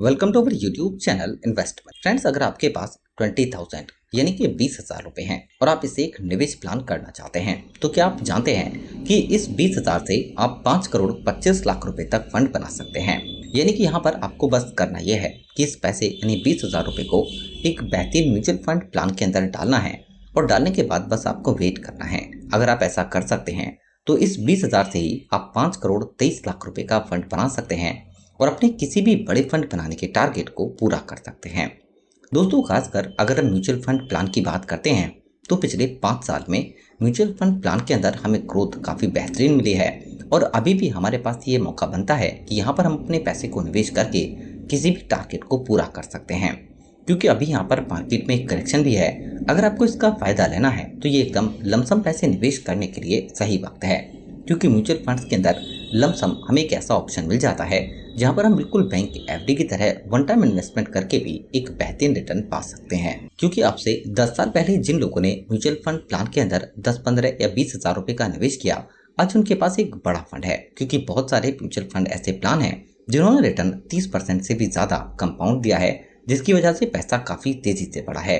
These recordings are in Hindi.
Welcome to our YouTube channel investment. Friends, अगर आपके पास 20,000 यानी कि 20,000 रुपए हैं और आप इसे एक निवेश प्लान करना चाहते हैं, तो क्या आप जानते हैं कि इस 20,000 से आप 5 करोड़ 25 लाख रुपए तक फंड बना सकते हैं। यानी कि यहाँ पर आपको बस करना यह है कि इस पैसे यानी 20,000 रुपए को एक बेहतरीन म्यूचुअल फंड प्लान के अंदर डालना है और डालने के बाद बस आपको वेट करना है। अगर आप ऐसा कर सकते हैं तो इस 20,000 से ही आप 5 करोड़ 23 लाख रुपए का फंड बना सकते हैं और अपने किसी भी बड़े फंड बनाने के टारगेट को पूरा कर सकते हैं। दोस्तों, खासकर अगर हम म्यूचुअल फंड प्लान की बात करते हैं तो पिछले 5 साल में म्यूचुअल फंड प्लान के अंदर हमें ग्रोथ काफ़ी बेहतरीन मिली है और अभी भी हमारे पास ये मौका बनता है कि यहाँ पर हम अपने पैसे को निवेश करके किसी भी टारगेट को पूरा कर सकते हैं, क्योंकि अभी यहाँ पर मार्केट में एक करेक्शन भी है। अगर आपको इसका फायदा लेना है तो ये एकदम लमसम पैसे निवेश करने के लिए सही वक्त है, क्योंकि म्यूचुअल फंड्स के अंदर लमसम हमें एक ऐसा ऑप्शन मिल जाता है जहां पर हम बिल्कुल बैंक एफडी की तरह वन टाइम इन्वेस्टमेंट करके भी एक बेहतरीन रिटर्न पा सकते हैं। क्योंकि अब से 10 साल पहले जिन लोगों ने म्यूचुअल फंड प्लान के अंदर 10, 15 या 20,000 रुपए का निवेश किया, आज उनके पास एक बड़ा फंड है, क्योंकि बहुत सारे म्यूचुअल फंड ऐसे प्लान है जिन्होंने रिटर्न 30% से भी ज्यादा कंपाउंड दिया है, जिसकी वजह से पैसा काफी तेजी से बढ़ा है।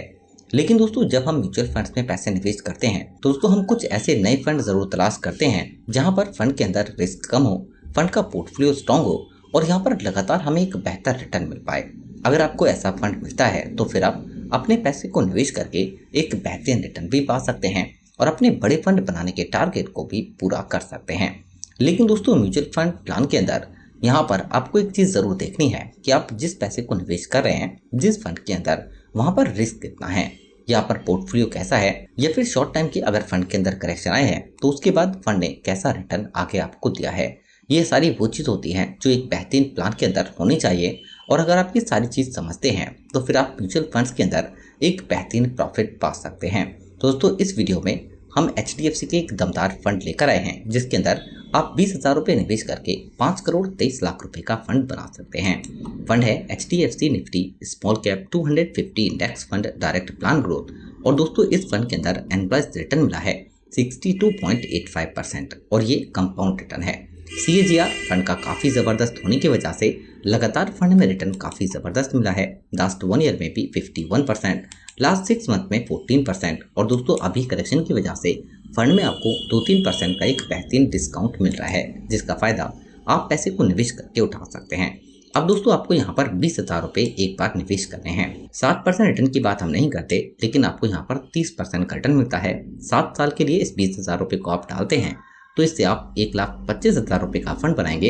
लेकिन दोस्तों, जब हम म्यूचुअल फंड्स में पैसे निवेश करते हैं तो दोस्तों हम कुछ ऐसे नए फंड जरूर तलाश करते हैं जहां पर फंड के अंदर रिस्क कम हो, फंड का पोर्टफोलियो स्ट्रांग हो और यहाँ पर लगातार हमें एक बेहतर रिटर्न मिल पाए। अगर आपको ऐसा फंड मिलता है तो फिर आप अपने पैसे को निवेश करके एक बेहतरीन रिटर्न भी पा सकते हैं और अपने बड़े फंड बनाने के टारगेट को भी पूरा कर सकते हैं। लेकिन दोस्तों, म्यूचुअल फंड प्लान के अंदर यहाँ पर आपको एक चीज जरूर देखनी है कि आप जिस पैसे को निवेश कर रहे हैं जिस फंड के अंदर, वहां पर रिस्क कितना है, यहाँ पर पोर्टफोलियो कैसा है, या फिर शॉर्ट टाइम की अगर फंड के अंदर करेक्शन आए हैं तो उसके बाद फंड ने कैसा रिटर्न आगे आपको दिया है। ये सारी वो चीज होती हैं जो एक बेहतरीन प्लान के अंदर होनी चाहिए, और अगर आप ये सारी चीज समझते हैं तो फिर आप म्यूचुअल फंड्स के अंदर एक बेहतरीन प्रॉफिट पा सकते हैं। दोस्तों, इस वीडियो में हम HDFC के एक दमदार फंड लेकर आए हैं जिसके अंदर आप 20,000 रुपए निवेश करके 5 करोड़ 23 लाख रुपए का फंड बना सकते हैं। फंड है HDFC Nifty small cap 250 index fund direct plan growth, और दोस्तों इस फंड के अंदर एनुअलाइज्ड रिटर्न मिला है 62.85% और ये कंपाउंड रिटर्न है। CAGR फंड का काफी जबरदस्त होने की वजह से लगातार फंड में रिटर्न काफी जबरदस्त मिला है। लास्ट 1 ईयर में भी 51%, लास्ट 6 मंथ में 14%, और दोस्तों अभी करेक्शन की वजह से फंड में आपको 2-3% का एक बेहतरीन डिस्काउंट मिल रहा है, जिसका फायदा आप पैसे को निवेश करके उठा सकते हैं। अब दोस्तों, आपको यहाँ पर 20,000 रुपए एक बार निवेश करने हैं। 7% रिटर्न की बात हम नहीं करते, लेकिन आपको यहाँ पर 30% का रिटर्न मिलता है। 7 साल के लिए इस 20,000 रुपए को आप डालते हैं तो इससे आप 1,25,000 रुपए का फंड बनाएंगे।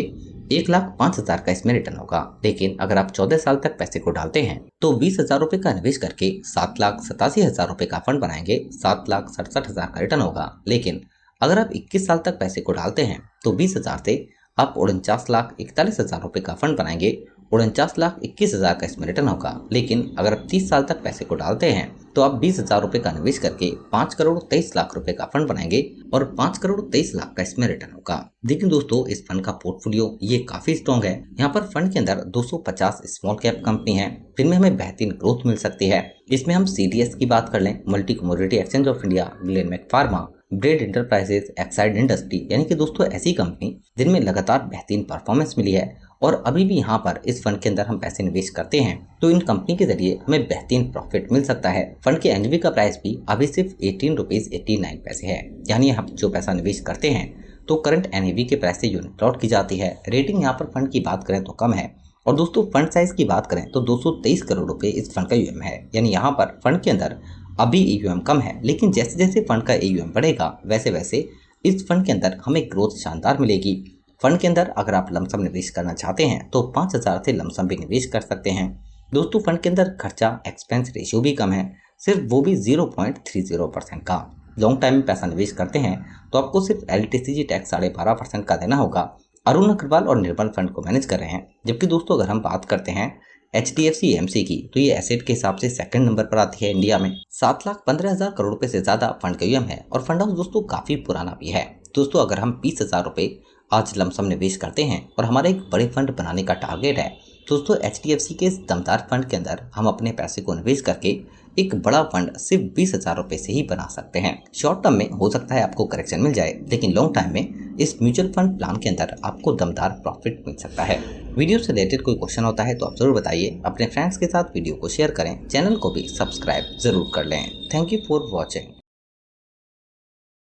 1,05,000 का इसमें रिटर्न होगा। लेकिन अगर आप 14 साल तक पैसे को डालते हैं तो 20,000 रुपए का निवेश करके 7,87,000 रुपए का फंड बनाएंगे। 7,67,000 का रिटर्न होगा। लेकिन अगर आप 21 साल तक पैसे को डालते हैं तो 20,000 से आप 49,41,000 रुपए का फंड बनाएंगे। 49,21,000 का इसमें रिटर्न होगा। लेकिन अगर आप 30 साल तक पैसे को डालते हैं तो आप 20,000 रुपए का निवेश करके 5 करोड़ 23 लाख रुपए का फंड बनाएंगे और 5 करोड़ 23 लाख का इसमें रिटर्न होगा। लेकिन दोस्तों, इस फंड का पोर्टफोलियो ये काफी स्ट्रॉन्ग है। यहाँ पर फंड के अंदर 250 स्मॉल कैप कंपनी है जिनमें हमें बेहतरीन ग्रोथ मिल सकती है। इसमें हम CDS की बात कर लें, multi commodity exchange of India, Glenmark pharma, bread enterprises, Exide industry, यानी कि दोस्तों ऐसी कंपनी जिनमें लगातार बेहतरीन परफॉर्मेंस मिली है। और अभी भी यहाँ पर इस फंड के अंदर हम पैसे निवेश करते हैं तो इन कंपनी के जरिए हमें बेहतरीन प्रॉफिट मिल सकता है। फंड के NAV का प्राइस भी अभी सिर्फ 18.89 रुपीज है, यानी हम जो पैसा निवेश करते हैं तो करंट NAV के प्राइस से यूनिट प्लॉट की जाती है। रेटिंग यहाँ पर फंड की बात करें तो कम है, और दोस्तों फंड साइज की बात करें तो 223 करोड़ रुपए इस फंड का AUM है। यानी यहाँ पर फंड के अंदर अभी AUM कम है, लेकिन जैसे जैसे फंड का AUM बढ़ेगा वैसे वैसे इस फंड के अंदर हमें ग्रोथ शानदार मिलेगी। फंड के अंदर अगर आप लमसम निवेश करना चाहते हैं तो 5,000 से लमसम भी निवेश कर सकते हैं। दोस्तों, फंड के अंदर खर्चा एक्सपेंस रेशियो भी कम है, सिर्फ वो भी 0.30% का। लॉन्ग टाइम में पैसा निवेश करते हैं तो आपको सिर्फ LTCG टैक्स 12.5% का देना होगा। अरुण अग्रवाल और निर्मल फंड को मैनेज कर रहे हैं। जबकि दोस्तों, अगर हम बात करते हैं HDFC AMC की तो ये एसेट के हिसाब से सेकंड नंबर पर आती है इंडिया में। 7,15,000 करोड़ रुपए से ज्यादा फंड का AUM है और फंड हाउस दोस्तों काफी पुराना भी है। दोस्तों, अगर हम 20,000 रुपए आज लमसम निवेश करते हैं और हमारा एक बड़े फंड बनाने का टारगेट है, दोस्तों HDFC के इस दमदार फंड के अंदर हम अपने पैसे को निवेश करके एक बड़ा फंड सिर्फ 20,000 रुपए से ही बना सकते हैं। शॉर्ट टर्म में हो सकता है आपको करेक्शन मिल जाए, लेकिन लॉन्ग टाइम में इस म्यूचुअल फंड प्लान के अंदर आपको दमदार प्रॉफिट मिल सकता है। वीडियो से रिलेटेड कोई क्वेश्चन होता है तो आप जरूर बताइए। अपने फ्रेंड्स के साथ वीडियो को शेयर करें, चैनल को भी सब्सक्राइब जरूर कर लें। Thank you for watching.